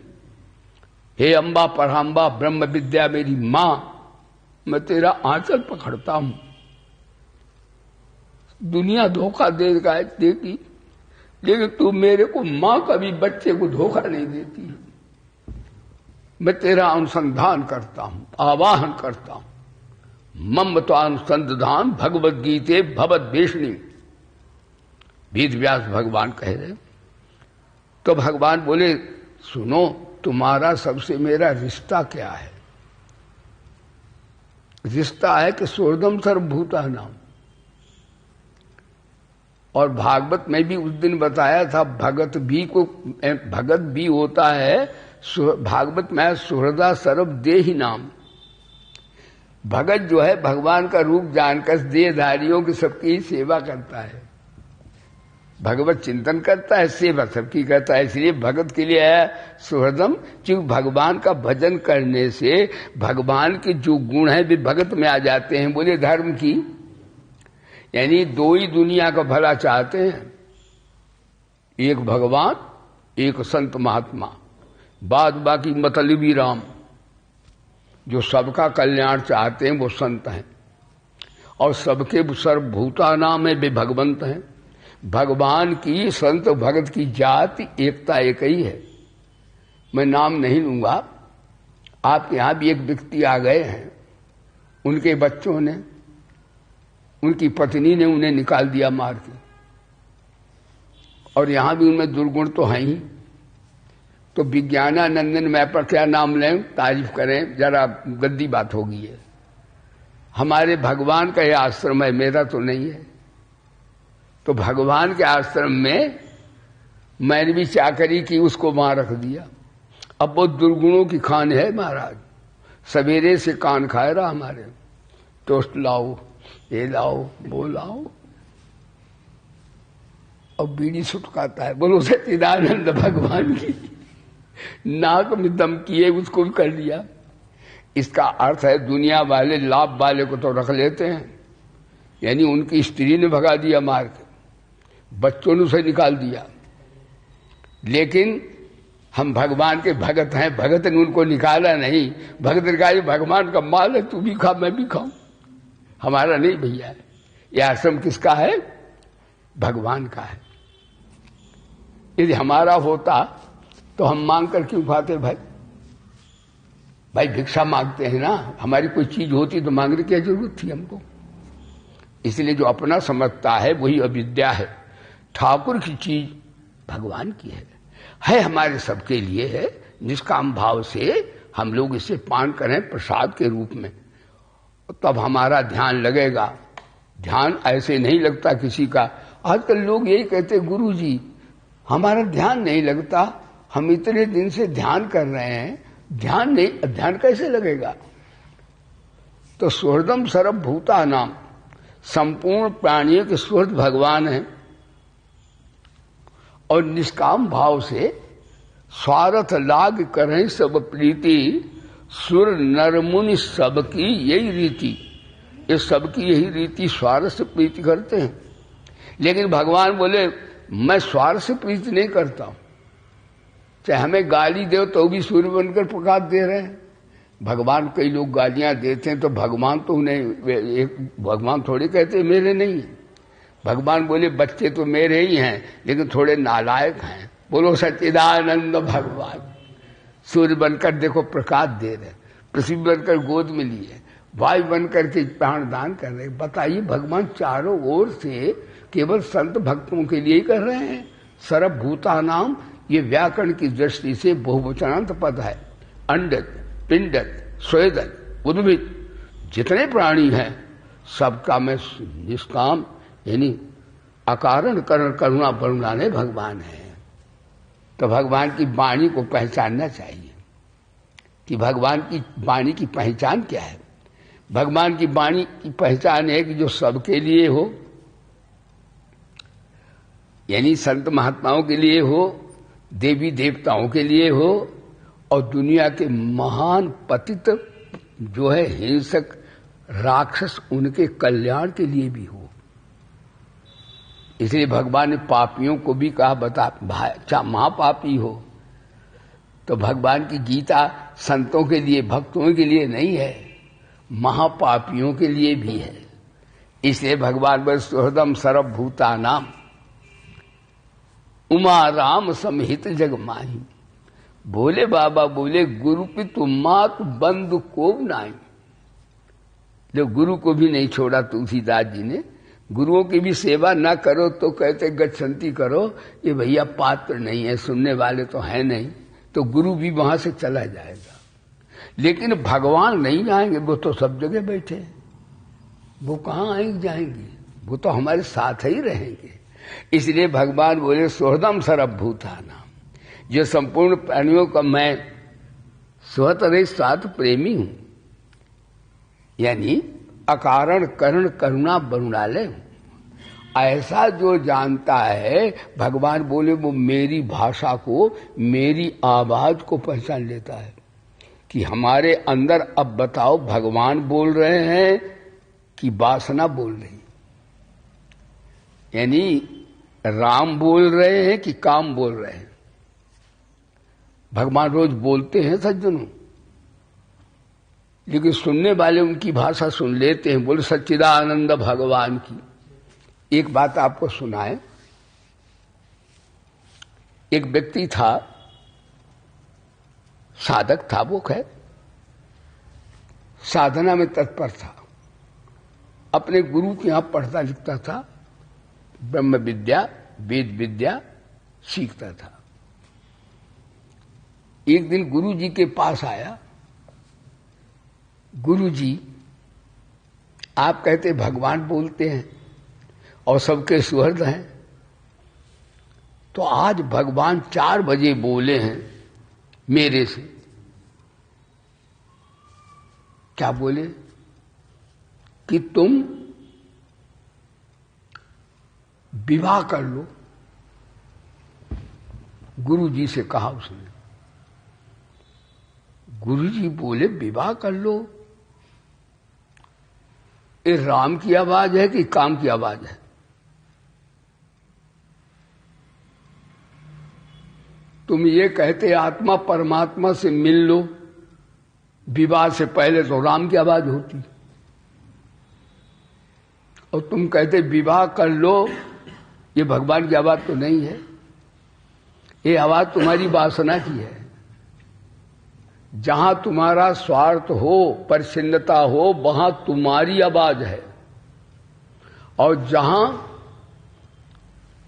हे अम्बा पराम्बा ब्रह्म विद्या मेरी माँ, मैं तेरा आंचल पकड़ता हूं। दुनिया धोखा देगी, लेकिन तू मेरे को मां कभी बच्चे को धोखा नहीं देती। मैं तेरा अनुसंधान करता हूं, आवाहन करता हूं। मम त्वानुसंधान भगवत गीते भवत भेषणी। वेद व्यास भगवान कह रहे। तो भगवान बोले सुनो, तुम्हारा सबसे मेरा रिश्ता क्या है? रिश्ता है कि स्वर्दम सर्वभूता नाम। और भागवत में भी उस दिन बताया था, भगत भी होता है। भागवत में सुहृदा सर्व देहि नाम। भगत जो है भगवान का रूप जानकर देहधारियों की सबकी सेवा करता है। भगवत चिंतन करता है, सेवा सबकी करता है। इसलिए भगत के लिए है सुहृदम, क्योंकि भगवान का भजन करने से भगवान के जो गुण हैं वे भगत में आ जाते हैं। बोले धर्म की, यानी दो ही दुनिया का भला चाहते हैं, एक भगवान, एक संत महात्मा, बाद बाकी मतलबी राम। जो सबका कल्याण चाहते हैं वो संत हैं, और सबके सर्वभूता नाम है वे भगवंत हैं। भगवान की, संत भगत की जाति एकता एक ही है। मैं नाम नहीं लूंगा। आपके यहां भी एक व्यक्ति आ गए हैं, उनके बच्चों ने, उनकी पत्नी ने उन्हें निकाल दिया मार के, और यहां भी उनमें दुर्गुण तो हैं ही। तो विज्ञानानंदन मैं पर क्या नाम लें, तारीफ करें, जरा गद्दी बात होगी है। हमारे भगवान का यह आश्रम है, मेरा तो नहीं है। तो भगवान के आश्रम में मैंने भी चाकरी की, उसको वहां रख दिया। अब वो दुर्गुणों की खान है महाराज। सवेरे से कान खाए रहा हमारे, टोस्ट लाओ, ये लाओ, वो लाओ, और बीड़ी सुटकाता है। बोलो सच्चिदानंद भगवान की। नाक में दम किए उसको भी कर लिया। इसका अर्थ है दुनिया वाले लाभ वाले को तो रख लेते हैं, यानी उनकी स्त्री ने भगा दिया मार के, बच्चों ने उसे निकाल दिया, लेकिन हम भगवान के भगत हैं, भगत ने उनको निकाला नहीं। भगत ने कहा भगवान का माल है, तू भी खा मैं भी खाऊं, हमारा नहीं भैया। यह आश्रम किसका है? भगवान का है। यदि हमारा होता तो हम मांग कर क्यों खाते भाई? भाई भिक्षा मांगते हैं ना, हमारी कोई चीज होती तो मांगने की क्या जरूरत थी हमको? इसलिए जो अपना समझता है वही अविद्या है। ठाकुर की चीज भगवान की है हमारे सबके लिए है। निष्काम भाव से हम लोग इसे पान करें प्रसाद के रूप में, तब हमारा ध्यान लगेगा। ध्यान ऐसे नहीं लगता किसी का। आजकल लोग यही कहते गुरु जी हमारा ध्यान नहीं लगता, हम इतने दिन से ध्यान कर रहे हैं, ध्यान कैसे लगेगा? तो सुहृदम सर्वभूता नाम, संपूर्ण प्राणियों के सुहृद भगवान है। और निष्काम भाव से स्वार्थ लाग करें सब प्रीति, सुर नर मुनि सबकी यही रीति। ये सबकी यही रीति स्वार्थ से प्रीति करते हैं। लेकिन भगवान बोले मैं स्वार्थ से प्रीति नहीं करता हूं। चाहे हमें गाली दो तो भी सूर्य बनकर प्रकाश दे रहे हैं। भगवान कई लोग गालियां देते हैं तो भगवान तो उन्हें एक भगवान थोड़े कहते मेरे नहीं है। भगवान बोले बच्चे तो मेरे ही हैं लेकिन थोड़े नालायक हैं। बोलो सच्चिदानंद भगवान। सूर्य बनकर देखो प्रकाश दे रहे, पृथ्वी बनकर गोद में लिए, वायु बनकर के प्राण दान कर रहे। बताइए भगवान चारों ओर से केवल संत भक्तों के लिए ही कर रहे हैं। सर्वभूता नाम ये व्याकरण की दृष्टि से बहुवचनांत पद है। अंडक, पिंडक, स्वेदक, उद्भिद जितने प्राणी हैं सबका में निष्काम यानी अकारण करण करुणा बरुणाने भगवान है। तो भगवान की वाणी को पहचानना चाहिए कि भगवान की वाणी की पहचान क्या है। भगवान की वाणी की पहचान है कि जो सबके लिए हो, यानी संत महात्माओं के लिए हो, देवी देवताओं के लिए हो, और दुनिया के महान पतित जो है हिंसक राक्षस उनके कल्याण के लिए भी हो। इसलिए भगवान ने पापियों को भी कहा बता भाई महापापी हो। तो भगवान की गीता संतों के लिए भक्तों के लिए नहीं है, महापापियों के लिए भी है। इसलिए भगवान बस सुहृदम सर्वभूता नाम उमा राम समहित जग माही। बोले बाबा बोले गुरु की तुम्हात बंधु को नाई। जो गुरु को भी नहीं छोड़ा तुलसीदास जी ने। गुरुओं की भी सेवा ना करो तो कहते गच्छन्ति करो, ये भैया पात्र नहीं है, सुनने वाले तो है नहीं, तो गुरु भी वहां से चला जाएगा। लेकिन भगवान नहीं जाएंगे, वो तो सब जगह बैठे हैं, वो कहाँ आएंगे जाएंगे, वो तो हमारे साथ ही रहेंगे। इसलिए भगवान बोले सुहृदम सर्वभूता नाम, जो संपूर्ण प्राणियों का मैं स्वतः साथ प्रेमी हूं, यानी अकारण करण करुणा बरुणालय हूं। ऐसा जो जानता है, भगवान बोले वो मेरी भाषा को, मेरी आवाज को पहचान लेता है कि हमारे अंदर अब बताओ भगवान बोल रहे हैं कि वासना बोल रही, यानी राम बोल रहे हैं कि काम बोल रहे हैं। भगवान रोज बोलते हैं सज्जनों, लेकिन सुनने वाले उनकी भाषा सुन लेते हैं। बोले सच्चिदानंद भगवान की। एक बात आपको सुनाए। एक व्यक्ति था, साधक था, वो खैर साधना में तत्पर था, अपने गुरु के यहां पढ़ता लिखता था, ब्रह्म विद्या वेद विद्या सीखता था। एक दिन गुरु जी के पास आया। गुरु जी आप कहते भगवान बोलते हैं और सबके सुहृद हैं, तो आज भगवान 4 बजे बोले हैं मेरे से। क्या बोले कि तुम विवाह कर लो। गुरु जी से कहा उसने। गुरु जी बोले विवाह कर लो। ये राम की आवाज है कि काम की आवाज है? तुम ये कहते आत्मा परमात्मा से मिल लो, विवाह से पहले तो राम की आवाज होती, और तुम कहते विवाह कर लो, ये भगवान की आवाज तो नहीं है। ये आवाज तुम्हारी वासना की है। जहां तुम्हारा स्वार्थ हो, परिच्छिन्नता हो, वहां तुम्हारी आवाज है, और जहां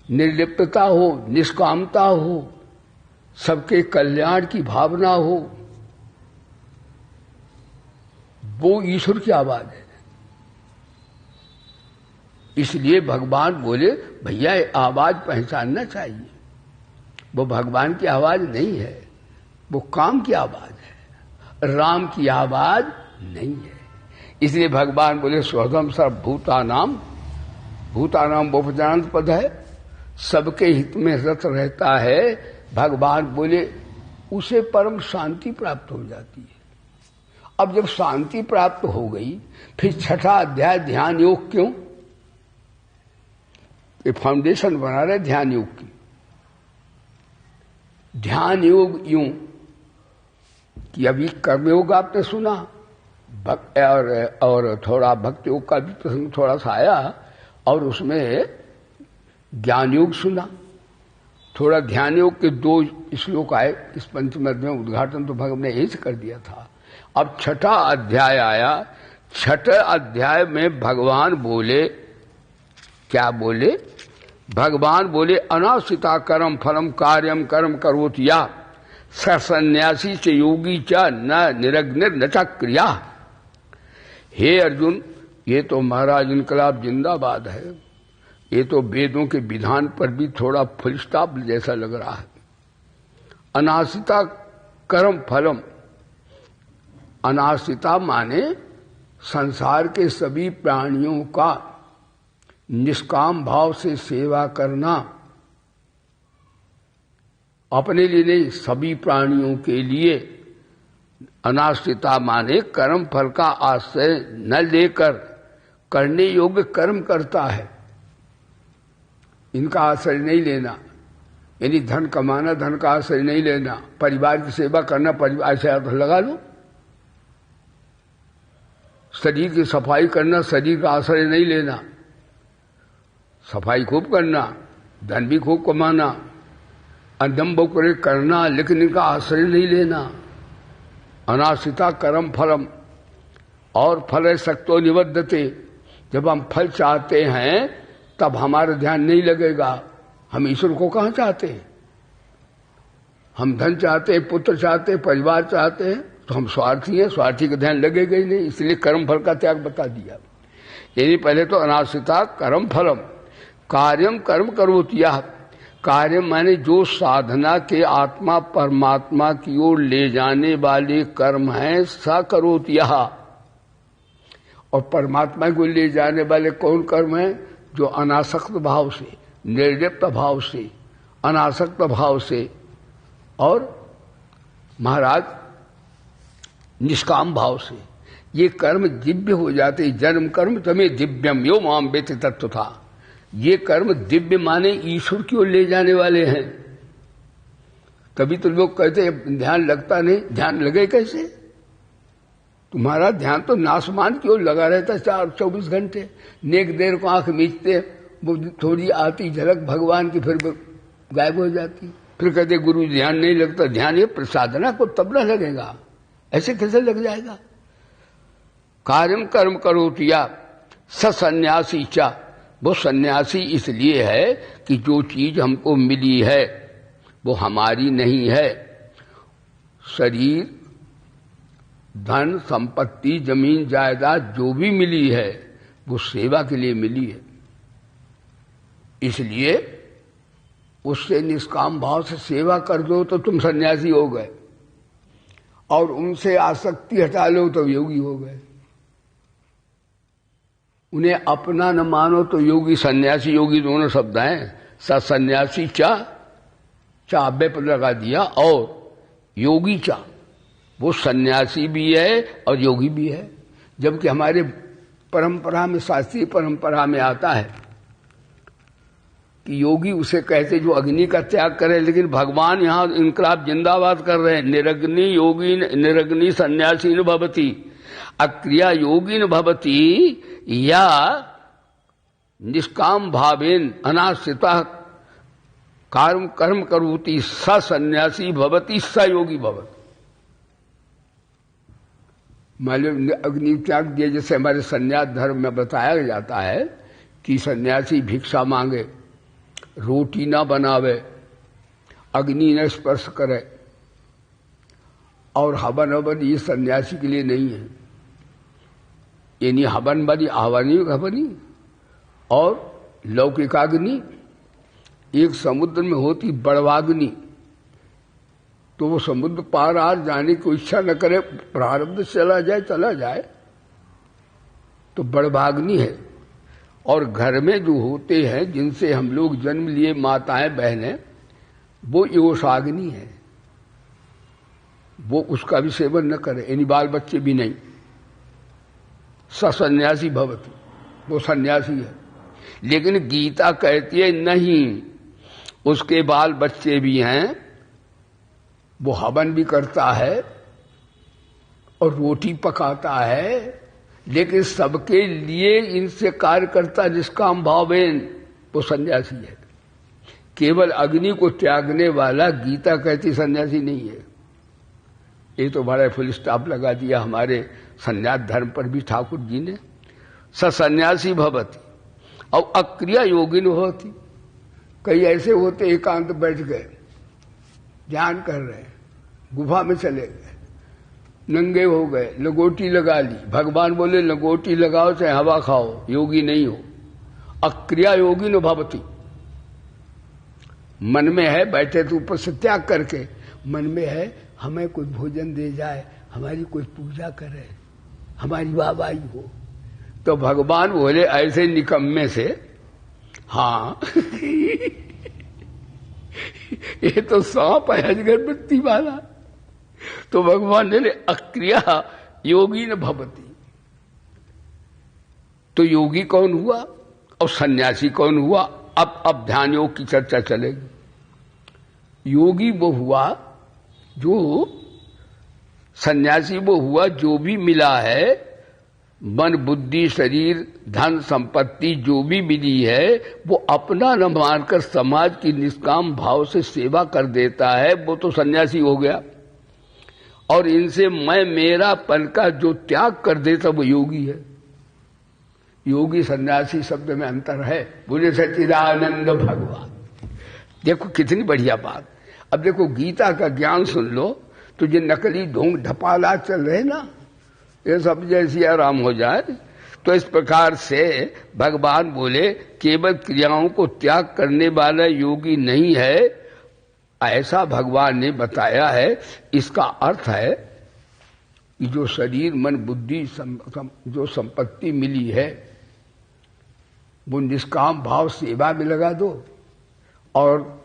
निर्लिप्तता हो, निष्कामता हो, सबके कल्याण की भावना हो, वो ईश्वर की आवाज है। इसलिए भगवान बोले भैया आवाज पहचानना चाहिए। वो भगवान की आवाज नहीं है, वो काम की आवाज है, राम की आवाज नहीं है। इसलिए भगवान बोले स्वधम सर्वभूतानाम, भूतानाम बहुवचनांत पद है, सबके हित में रत रहता है। भगवान बोले उसे परम शांति प्राप्त हो जाती है। अब जब शांति प्राप्त हो गई, फिर छठा अध्याय ध्यान योग क्यों? ये फाउंडेशन बना रहे ध्यान योग की। ध्यान योग यूं कि अभी कर्मयोग आपने सुना, और थोड़ा भक्ति योग का भी प्रसंग थोड़ा सा आया, और उसमें ज्ञान योग सुना। थोड़ा ध्यान योग के 2 श्लोक आए इस पंचम अध्याय में। उद्घाटन तो भगवान ने यही से कर दिया था। अब छठा अध्याय आया। छठे अध्याय में भगवान बोले, क्या बोले? भगवान बोले अनाश्रिता कर्म फलम कार्यम कर्म करोत या सन्यासी च योगी च न निरग्निर न च क्रिया। हे अर्जुन, ये तो महाराज इनकलाब जिंदाबाद है। ये तो वेदों के विधान पर भी थोड़ा फुल स्टॉप जैसा लग रहा है। अनाश्रिता कर्म फलम, अनाश्रिता माने संसार के सभी प्राणियों का निष्काम भाव से सेवा करना, अपने लिए नहीं सभी प्राणियों के लिए। अनाश्रिता माने कर्म फल का आश्रय न लेकर करने योग्य कर्म करता है, इनका आश्रय नहीं लेना। यानी धन कमाना, धन का आश्रय नहीं लेना, परिवार की सेवा करना, परिवार से अर्थ लगा लो। शरीर की सफाई करना, शरीर का आश्रय नहीं लेना, सफाई खूब करना, धन भी खूब कमाना, अदम्भ करना, लेकिन इनका आश्रय नहीं लेना। अनाश्रिता कर्म फलम, और फल सक्तो निबद्धते, जब हम फल चाहते हैं तब हमारा ध्यान नहीं लगेगा। हम ईश्वर को कहाँ चाहते हैं? हम धन चाहते हैं, पुत्र चाहते हैं, परिवार चाहते हैं, तो हम स्वार्थी हैं, स्वार्थी का ध्यान लगेगा ही नहीं। इसलिए कर्म फल का त्याग बता दिया। यानी पहले तो अनाश्रिता कर्म फलम, कार्यम कर्म करोति यः, कार्य माने जो साधना के आत्मा परमात्मा की ओर ले जाने वाले कर्म हैं, स करोति यः। और परमात्मा को ले जाने वाले कौन कर्म हैं? जो अनासक्त भाव से, निर्लिप्त भाव से, अनासक्त भाव से, और महाराज निष्काम भाव से। ये कर्म दिव्य हो जाते। जन्म कर्म तमें दिव्यम यो माम वेति तत्व था। ये कर्म दिव्य माने ईश्वर की ओर ले जाने वाले हैं। तभी तो लोग कहते हैं ध्यान लगता नहीं। ध्यान लगे कैसे? तुम्हारा ध्यान तो नासमान की ओर लगा रहता है 24 घंटे। नेक देर को आंख मीचते, वो थोड़ी आती झलक भगवान की, फिर गायब हो जाती। फिर कहते गुरु ध्यान नहीं लगता। ध्यान ये प्रसादना को तब न लगेगा, ऐसे कैसे लग जाएगा? कार्यम कर्म करोति या सन्यासी चा, वो सन्यासी इसलिए है कि जो चीज हमको मिली है वो हमारी नहीं है। शरीर, धन, संपत्ति, जमीन, जायदाद जो भी मिली है वो सेवा के लिए मिली है। इसलिए उससे निष्काम भाव से सेवा कर दो तो तुम सन्यासी हो गए। और उनसे आसक्ति हटा लो तो योगी हो गए। उन्हें अपना न मानो तो योगी। सन्यासी योगी दोनों शब्द हैं। सन्यासी चा अव्यय पद लगा दिया, और योगी चा, वो सन्यासी भी है और योगी भी है। जबकि हमारे परंपरा में, शास्त्रीय परंपरा में आता है कि योगी उसे कहते जो अग्नि का त्याग करे। लेकिन भगवान यहाँ इनकलाब जिंदाबाद कर रहे हैं। निरग्नि योगी निरग्नि सन्यासी न भवति अक्रिया योगी न भवति या निष्काम भावेन अनाश्रिता कर्म करोति स सन्यासी भवति स योगी भवति। मालूम अग्नि त्याग दिए, जैसे हमारे सन्यास धर्म में बताया जाता है कि सन्यासी भिक्षा मांगे, रोटी ना बनावे, अग्नि न स्पर्श करे, और हवन हवन ये सन्यासी के लिए नहीं है। यानी हवन बनी हवनी और लौकिकाग्नि एक समुद्र में होती बड़वाग्नि, तो वो समुद्र पार आर जाने की इच्छा न करे, प्रारब्ध चला जाए तो बड़वाग्नि है। और घर में जो होते हैं जिनसे हम लोग जन्म लिए, माताएं बहनें, वो योषाग्नि है, वो उसका भी सेवन न करे, यानी बाल बच्चे भी नहीं। सन्यासी भवति, वो सन्यासी है। लेकिन गीता कहती है नहीं, उसके बाल बच्चे भी हैं, वो हवन भी करता है और रोटी पकाता है, लेकिन सबके लिए इनसे कार्य करता निष्काम भावेन, वो सन्यासी है। केवल अग्नि को त्यागने वाला गीता कहती सन्यासी नहीं है। ये तो बड़ा फुल स्टॉप लगा दिया हमारे सन्यास धर्म पर भी ठाकुर जी ने। सन्यासी भवति और अक्रिया योगिन होती। कई ऐसे होते एकांत बैठ गए, ध्यान कर रहे हैं, गुफा में चले गए, नंगे हो गए, लंगोटी लगा ली। भगवान बोले लंगोटी लगाओ चाहे हवा खाओ, योगी नहीं हो। अक्रिया योगी न भवति। मन में है, बैठे तो ऊपर से त्याग करके, मन में है हमें कोई भोजन दे जाए, हमारी कोई पूजा करे, हमारी वाहवाही हो, तो भगवान बोले ऐसे निकम्मे से हाँ ये तो सांप है अजगरबत्ती वाला। तो भगवान ने अक्रिया योगी न भवति। तो योगी कौन हुआ और सन्यासी कौन हुआ? अब ध्यान योग की चर्चा चलेगी। योगी वो हुआ जो, सन्यासी वो हुआ जो भी मिला है, मन बुद्धि शरीर धन संपत्ति जो भी मिली है, वो अपना न मानकर समाज की निष्काम भाव से सेवा कर देता है, वो तो सन्यासी हो गया। और इनसे मैं मेरा पन का जो त्याग कर देता वो योगी है। योगी सन्यासी शब्द में अंतर है। बोले सच्चिदानंद भगवान। देखो कितनी बढ़िया बात। अब देखो गीता का ज्ञान सुन लो तो ये नकली ढोंग ढपाला चल रहे ना, ये सब जैसी आराम हो जाए। तो इस प्रकार से भगवान बोले केवल क्रियाओं को त्याग करने वाला योगी नहीं है, ऐसा भगवान ने बताया है। इसका अर्थ है कि जो शरीर मन बुद्धि जो संपत्ति मिली है वो निष्काम भाव सेवा में लगा दो, और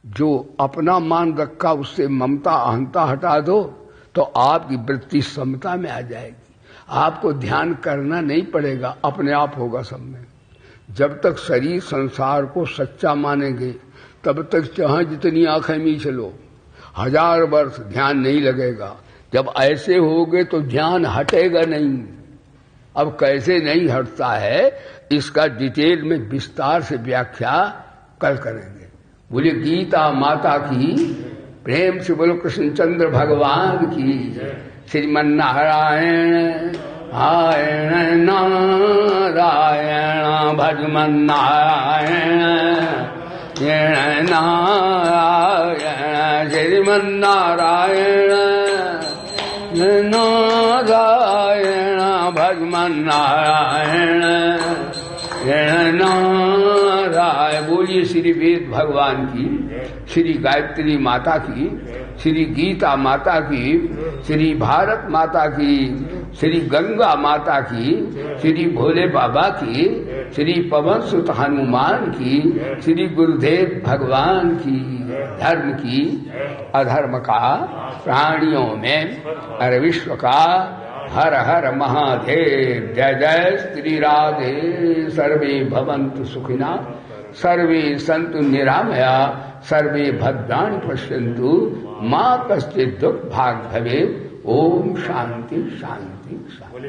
जो अपना मान रखा उससे ममता अहंता हटा दो, तो आपकी वृत्ति समता में आ जाएगी। आपको ध्यान करना नहीं पड़ेगा, अपने आप होगा सब में। जब तक शरीर संसार को सच्चा मानेंगे तब तक चाहे जितनी आंखें में चलो, 1000 वर्ष ध्यान नहीं लगेगा। जब ऐसे होगे तो ध्यान हटेगा नहीं। अब कैसे नहीं हटता है इसका डिटेल में विस्तार से व्याख्या कल करेंगे। बोले गीता माता की, प्रेम से बोलो कृष्णचंद्र भगवान की। श्रीमन्नारायण नारायण नारायण भजमन नारायण नारायण श्रीमन्नारायण नारायण भजमन नारायण नारायण। बोलिए श्री वेद भगवान की, श्री गायत्री माता की, श्री गीता माता की, श्री भारत माता की, श्री गंगा माता की, श्री भोले बाबा की, श्री पवन सुत हनुमान की, श्री गुरुदेव भगवान की। धर्म की अधर्म का प्राणियों में हर विश्व का हर हर महादेव। जय जय श्री राधे। सर्वे भवन्तु सुखिना, सर्वे सन्तु निरामया, सर्वे भद्राणि पश्यन्तु, मा कश्चित् दुःख भाग् भवेत्। ओम शांति शांति शांति।